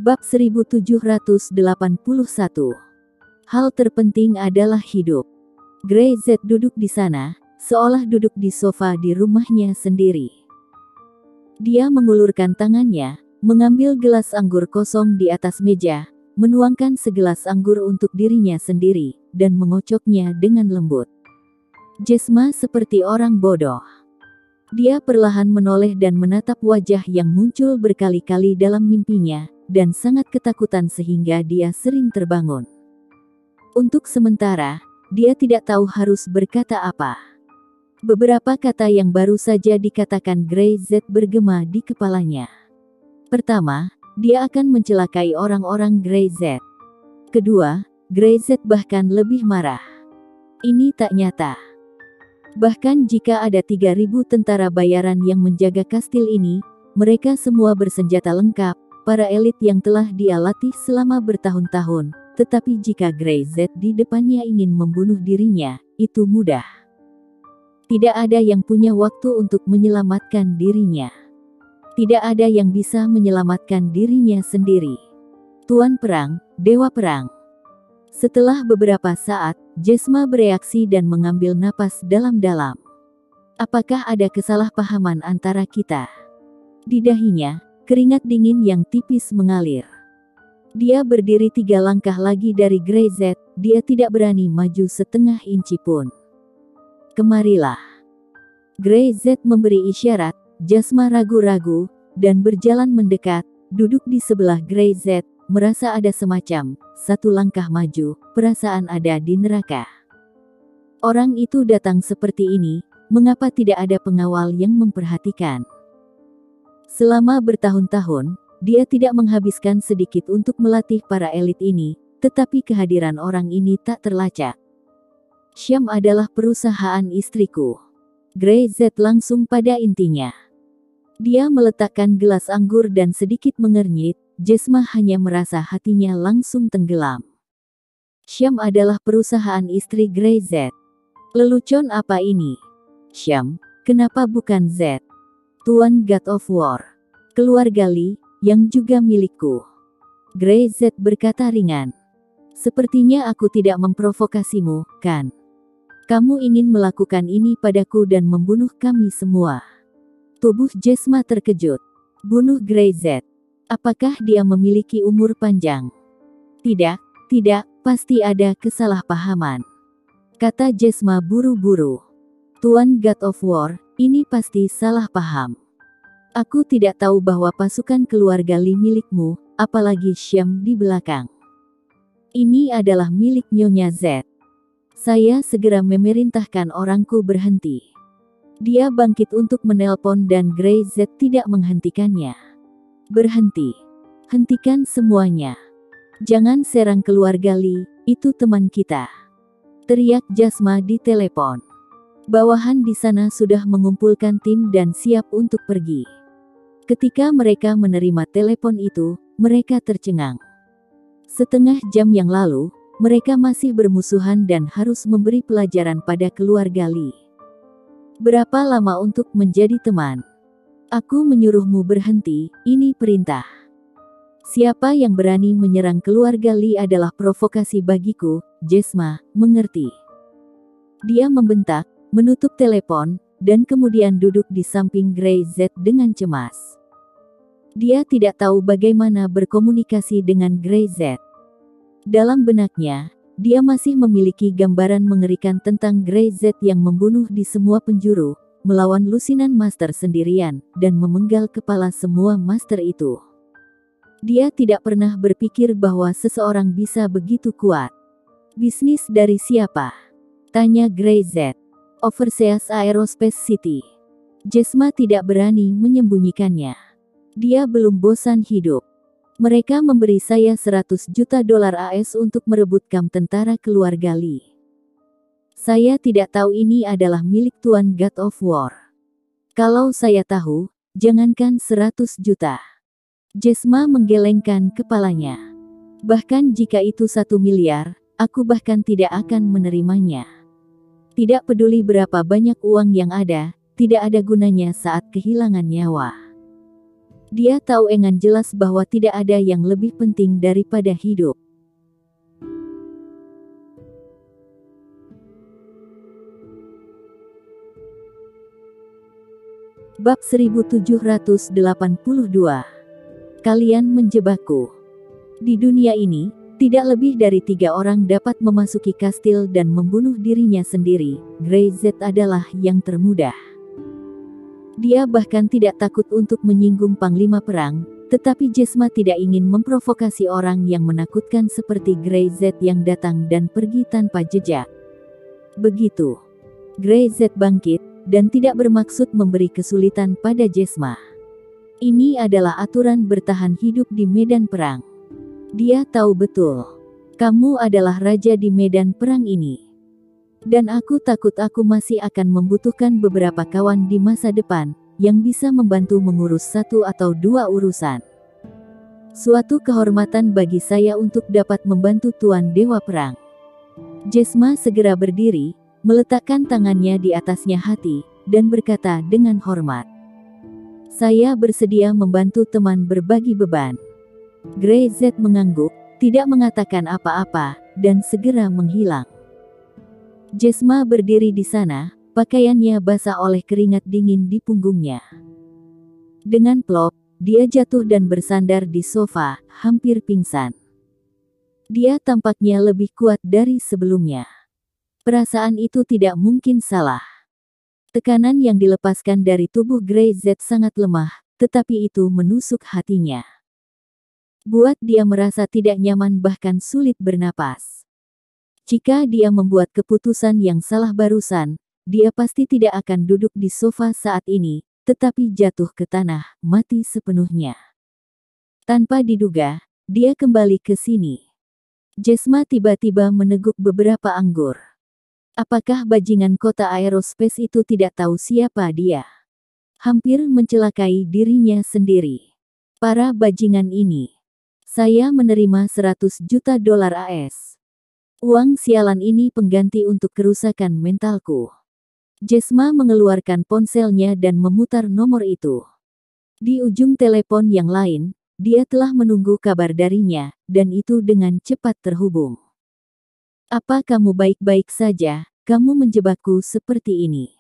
Bab 1781. Hal terpenting adalah hidup. Grey Z duduk di sana, seolah duduk di sofa di rumahnya sendiri. Dia mengulurkan tangannya, mengambil gelas anggur kosong di atas meja, menuangkan segelas anggur untuk dirinya sendiri, dan mengocoknya dengan lembut. Jesma seperti orang bodoh. Dia perlahan menoleh dan menatap wajah yang muncul berkali-kali dalam mimpinya, dan sangat ketakutan sehingga dia sering terbangun. Untuk sementara, dia tidak tahu harus berkata apa. Beberapa kata yang baru saja dikatakan Grey Z bergema di kepalanya. Pertama, dia akan mencelakai orang-orang Grey Z. Kedua, Grey Z bahkan lebih marah. Ini tak nyata. Bahkan jika ada 3.000 tentara bayaran yang menjaga kastil ini, mereka semua bersenjata lengkap, para elit yang telah dia latih selama bertahun-tahun. Tetapi jika Grey Z di depannya ingin membunuh dirinya, itu mudah. Tidak ada yang punya waktu untuk menyelamatkan dirinya. Tidak ada yang bisa menyelamatkan dirinya sendiri. Tuan Perang, Dewa Perang. Setelah beberapa saat, Jesma bereaksi dan mengambil napas dalam-dalam. Apakah ada kesalahpahaman antara kita? Di dahinya, keringat dingin yang tipis mengalir. Dia berdiri 3 langkah lagi dari Grey Z, dia tidak berani maju setengah inci pun. Kemarilah. Grey Z memberi isyarat, Jesma ragu-ragu, dan berjalan mendekat, duduk di sebelah Grey Z, merasa ada semacam, 1 langkah maju, perasaan ada di neraka. Orang itu datang seperti ini, mengapa tidak ada pengawal yang memperhatikan? Selama bertahun-tahun, dia tidak menghabiskan sedikit untuk melatih para elit ini, tetapi kehadiran orang ini tak terlacak. Syam adalah perusahaan istriku. Grey Z langsung pada intinya. Dia meletakkan gelas anggur dan sedikit mengernyit, Jesma hanya merasa hatinya langsung tenggelam. Syam adalah perusahaan istri Grey Z. Lelucon apa ini? Syam, kenapa bukan Z? Tuan God of War. Keluarga Lee, yang juga milikku. Grey Z berkata ringan. Sepertinya aku tidak memprovokasimu, kan? Kamu ingin melakukan ini padaku dan membunuh kami semua. Tubuh Jesma terkejut. Bunuh Grey Z. Apakah dia memiliki umur panjang? Tidak, pasti ada kesalahpahaman. Kata Jesma buru-buru. Tuan God of War, ini pasti salah paham. Aku tidak tahu bahwa pasukan keluarga Lee milikmu, apalagi Syam di belakang. Ini adalah milik Nyonya Z. Saya segera memerintahkan orangku berhenti. Dia bangkit untuk menelpon dan Grey Z tidak menghentikannya. Berhenti. Hentikan semuanya. Jangan serang keluarga Lee, itu teman kita. Teriak Jesma di telepon. Bawahan di sana sudah mengumpulkan tim dan siap untuk pergi. Ketika mereka menerima telepon itu, mereka tercengang. Setengah jam yang lalu, mereka masih bermusuhan dan harus memberi pelajaran pada keluarga Lee. Berapa lama untuk menjadi teman? Aku menyuruhmu berhenti, ini perintah. Siapa yang berani menyerang keluarga Lee adalah provokasi bagiku, Jesma, mengerti? Dia membentak, menutup telepon, dan kemudian duduk di samping Grey Z dengan cemas. Dia tidak tahu bagaimana berkomunikasi dengan Grey Z. Dalam benaknya, dia masih memiliki gambaran mengerikan tentang Grey Z yang membunuh di semua penjuru, melawan lusinan master sendirian, dan memenggal kepala semua master itu. Dia tidak pernah berpikir bahwa seseorang bisa begitu kuat. Bisnis dari siapa? Tanya Grey Z. Overseas Aerospace City. Jesma tidak berani menyembunyikannya. Dia belum bosan hidup. Mereka memberi saya $100 juta AS untuk merebut kam tentara keluarga Lee. Saya tidak tahu ini adalah milik Tuan God of War. Kalau saya tahu, jangankan 100 juta. Jesma menggelengkan kepalanya. Bahkan jika itu 1 miliar, aku bahkan tidak akan menerimanya. Tidak peduli berapa banyak uang yang ada, tidak ada gunanya saat kehilangan nyawa. Dia tahu dengan jelas bahwa tidak ada yang lebih penting daripada hidup. Bab 1782. Kalian menjebakku. Di dunia ini, tidak lebih dari 3 orang dapat memasuki kastil dan membunuh dirinya sendiri. Greyset adalah yang termudah. Dia bahkan tidak takut untuk menyinggung panglima perang, tetapi Jesma tidak ingin memprovokasi orang yang menakutkan seperti Greyset yang datang dan pergi tanpa jejak. Begitu. Greyset bangkit, dan tidak bermaksud memberi kesulitan pada Jesma. Ini adalah aturan bertahan hidup di medan perang. Dia tahu betul. Kamu adalah raja di medan perang ini. Dan aku takut aku masih akan membutuhkan beberapa kawan di masa depan, yang bisa membantu mengurus 1 atau 2 urusan. Suatu kehormatan bagi saya untuk dapat membantu Tuan Dewa Perang. Jesma segera berdiri, meletakkan tangannya di atasnya hati, dan berkata dengan hormat. Saya bersedia membantu teman berbagi beban. Greyset mengangguk, tidak mengatakan apa-apa, dan segera menghilang. Jesma berdiri di sana, pakaiannya basah oleh keringat dingin di punggungnya. Dengan plop, dia jatuh dan bersandar di sofa, hampir pingsan. Dia tampaknya lebih kuat dari sebelumnya. Perasaan itu tidak mungkin salah. Tekanan yang dilepaskan dari tubuh Greyset sangat lemah, tetapi itu menusuk hatinya. Buat dia merasa tidak nyaman bahkan sulit bernapas. Jika dia membuat keputusan yang salah barusan, dia pasti tidak akan duduk di sofa saat ini, tetapi jatuh ke tanah, mati sepenuhnya. Tanpa diduga, dia kembali ke sini. Jesma tiba-tiba meneguk beberapa anggur. Apakah bajingan kota aerospace itu tidak tahu siapa dia? Hampir mencelakai dirinya sendiri. Para bajingan ini. Saya menerima 100 juta dolar AS. Uang sialan ini pengganti untuk kerusakan mentalku. Jesma mengeluarkan ponselnya dan memutar nomor itu. Di ujung telepon yang lain, dia telah menunggu kabar darinya, dan itu dengan cepat terhubung. Apa kamu baik-baik saja? Kamu menjebakku seperti ini.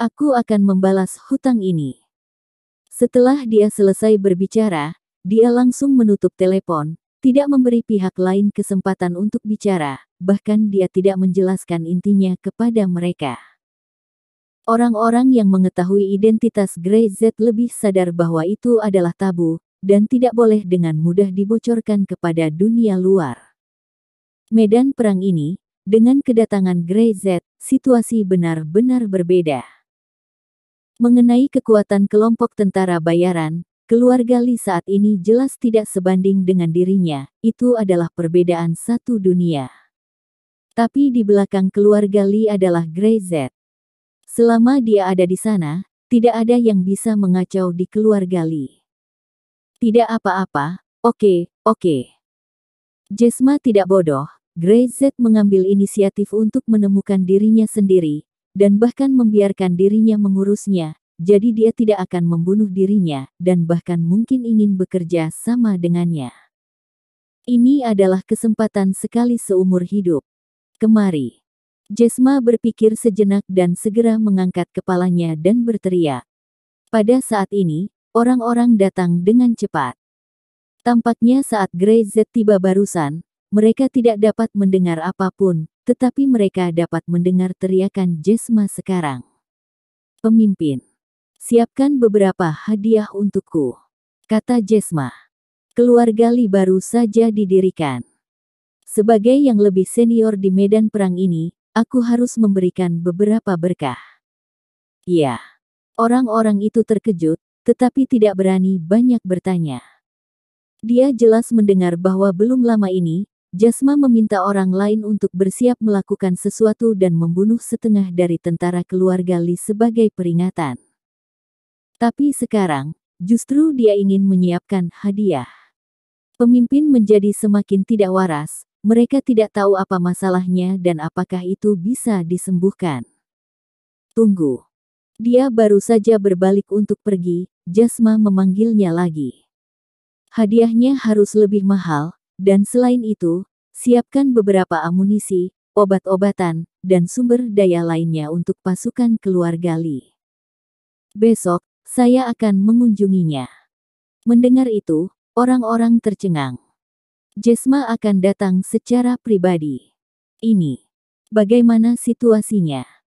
Aku akan membalas hutang ini. Setelah dia selesai berbicara, dia langsung menutup telepon, tidak memberi pihak lain kesempatan untuk bicara, bahkan dia tidak menjelaskan intinya kepada mereka. Orang-orang yang mengetahui identitas Greyset lebih sadar bahwa itu adalah tabu, dan tidak boleh dengan mudah dibocorkan kepada dunia luar. Medan perang ini, dengan kedatangan Greyset, situasi benar-benar berbeda. Mengenai kekuatan kelompok tentara bayaran, keluarga Lee saat ini jelas tidak sebanding dengan dirinya, itu adalah perbedaan satu dunia. Tapi di belakang keluarga Lee adalah Greyset. Selama dia ada di sana, tidak ada yang bisa mengacau di keluarga Lee. Tidak apa-apa, oke. Jesma tidak bodoh. Greyset mengambil inisiatif untuk menemukan dirinya sendiri, dan bahkan membiarkan dirinya mengurusnya, jadi dia tidak akan membunuh dirinya, dan bahkan mungkin ingin bekerja sama dengannya. Ini adalah kesempatan sekali seumur hidup. Kemari. Jesma berpikir sejenak dan segera mengangkat kepalanya dan berteriak. Pada saat ini, orang-orang datang dengan cepat. Tampaknya saat Greyset tiba barusan, mereka tidak dapat mendengar apapun, tetapi mereka dapat mendengar teriakan Jesma sekarang. Pemimpin. Siapkan beberapa hadiah untukku, kata Jesma. Keluarga Lee baru saja didirikan. Sebagai yang lebih senior di medan perang ini, aku harus memberikan beberapa berkah. Ya. Orang-orang itu terkejut, tetapi tidak berani banyak bertanya. Dia jelas mendengar bahwa belum lama ini, Jesma meminta orang lain untuk bersiap melakukan sesuatu dan membunuh setengah dari tentara keluarga Lee sebagai peringatan. Tapi sekarang, justru dia ingin menyiapkan hadiah. Pemimpin menjadi semakin tidak waras, mereka tidak tahu apa masalahnya dan apakah itu bisa disembuhkan. Tunggu. Dia baru saja berbalik untuk pergi, Jasma memanggilnya lagi. Hadiahnya harus lebih mahal, dan selain itu, siapkan beberapa amunisi, obat-obatan, dan sumber daya lainnya untuk pasukan keluarga Li. Besok, saya akan mengunjunginya. Mendengar itu, orang-orang tercengang. Jasma akan datang secara pribadi. Ini, bagaimana situasinya?